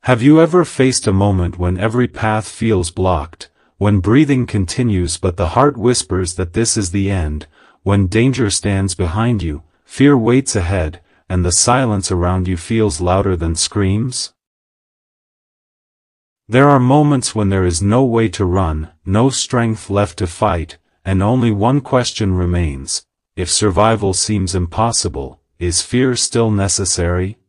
Have you ever faced a moment when every path feels blocked, when breathing continues but the heart whispers that this is the end, when danger stands behind you, fear waits ahead, and the silence around you feels louder than screams? There are moments when there is no way to run, no strength left to fight, and only one question remains: if survival seems impossible, is fear still necessary?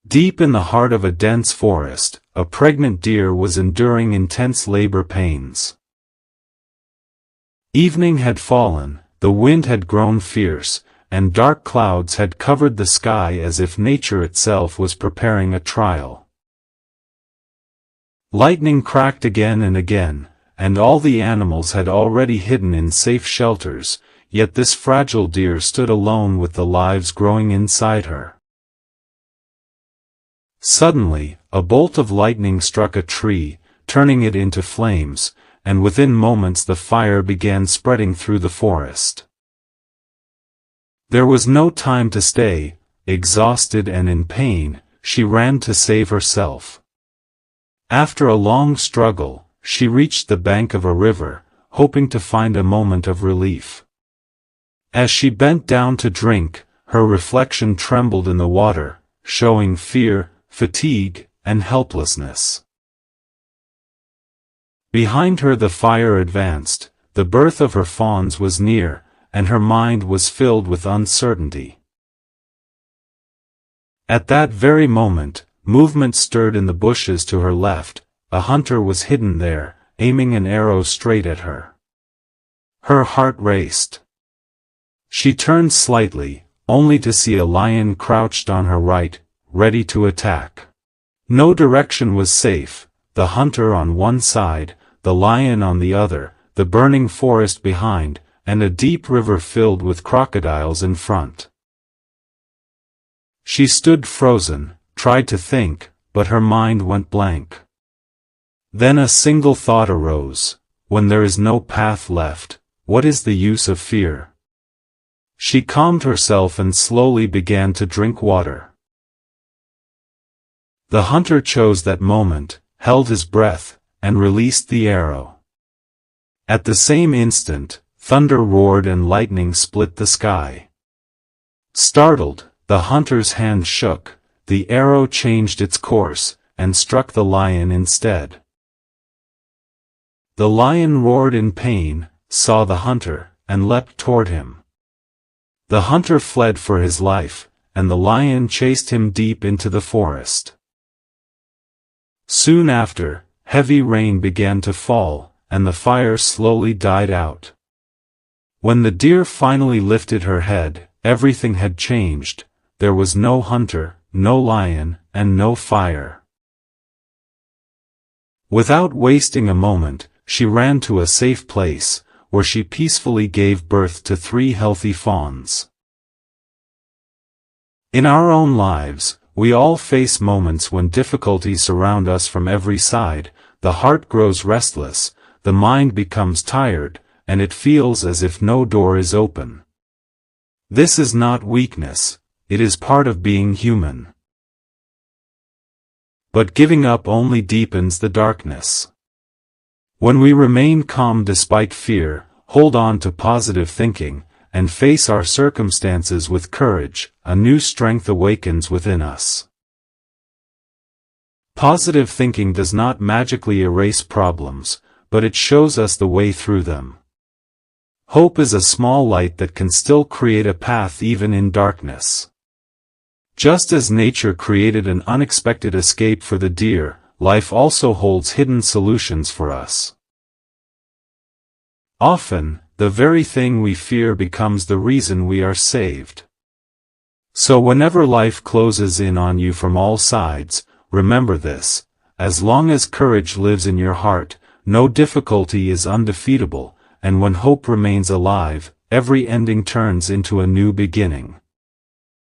Deep in the heart of a dense forest, a pregnant deer was enduring intense labor pains. Evening had fallen, the wind had grown fierce, and dark clouds had covered the sky as if nature itself was preparing a trial. Lightning cracked again and again, and all the animals had already hidden in safe shelters, yet this fragile deer stood alone with the lives growing inside her. Suddenly, a bolt of lightning struck a tree, turning it into flames, and within moments the fire began spreading through the forest. There was no time to stay. Exhausted and in pain, she ran to save herself. After a long struggle, she reached the bank of a river, hoping to find a moment of relief. As she bent down to drink, her reflection trembled in the water, showing fear, fatigue, and helplessness. Behind her the fire advanced, the birth of her fawns was near, and her mind was filled with uncertainty. At that very moment, movement stirred in the bushes to her left. A hunter was hidden there, aiming an arrow straight at her. Her heart raced. She turned slightly, only to see a lion crouched on her right, ready to attack. No direction was safe, the hunter on one side, the lion on the other, the burning forest behind, and a deep river filled with crocodiles in front. She stood frozen, tried to think, but her mind went blank. Then a single thought arose: when there is no path left, what is the use of fear? She calmed herself and slowly began to drink water. The hunter chose that moment, held his breath, and released the arrow. At the same instant, thunder roared and lightning split the sky. Startled, the hunter's hand shook, the arrow changed its course, and struck the lion instead. The lion roared in pain, saw the hunter, and leapt toward him. The hunter fled for his life, and the lion chased him deep into the forest. Soon after, heavy rain began to fall, and the fire slowly died out. When the deer finally lifted her head, everything had changed. There was no hunter, no lion, and no fire. Without wasting a moment, she ran to a safe place, where she peacefully gave birth to 3 healthy fawns. In our own lives, we all face moments when difficulties surround us from every side. The heart grows restless, the mind becomes tired, and it feels as if no door is open. This is not weakness, it is part of being human. But giving up only deepens the darkness. When we remain calm despite fear, hold on to positive thinking, and face our circumstances with courage, a new strength awakens within us. Positive thinking does not magically erase problems, but it shows us the way through them. Hope is a small light that can still create a path even in darkness. Just as nature created an unexpected escape for the deer, life also holds hidden solutions for us. Often, the very thing we fear becomes the reason we are saved. So whenever life closes in on you from all sides, remember this: as long as courage lives in your heart, no difficulty is undefeatable, and when hope remains alive, every ending turns into a new beginning.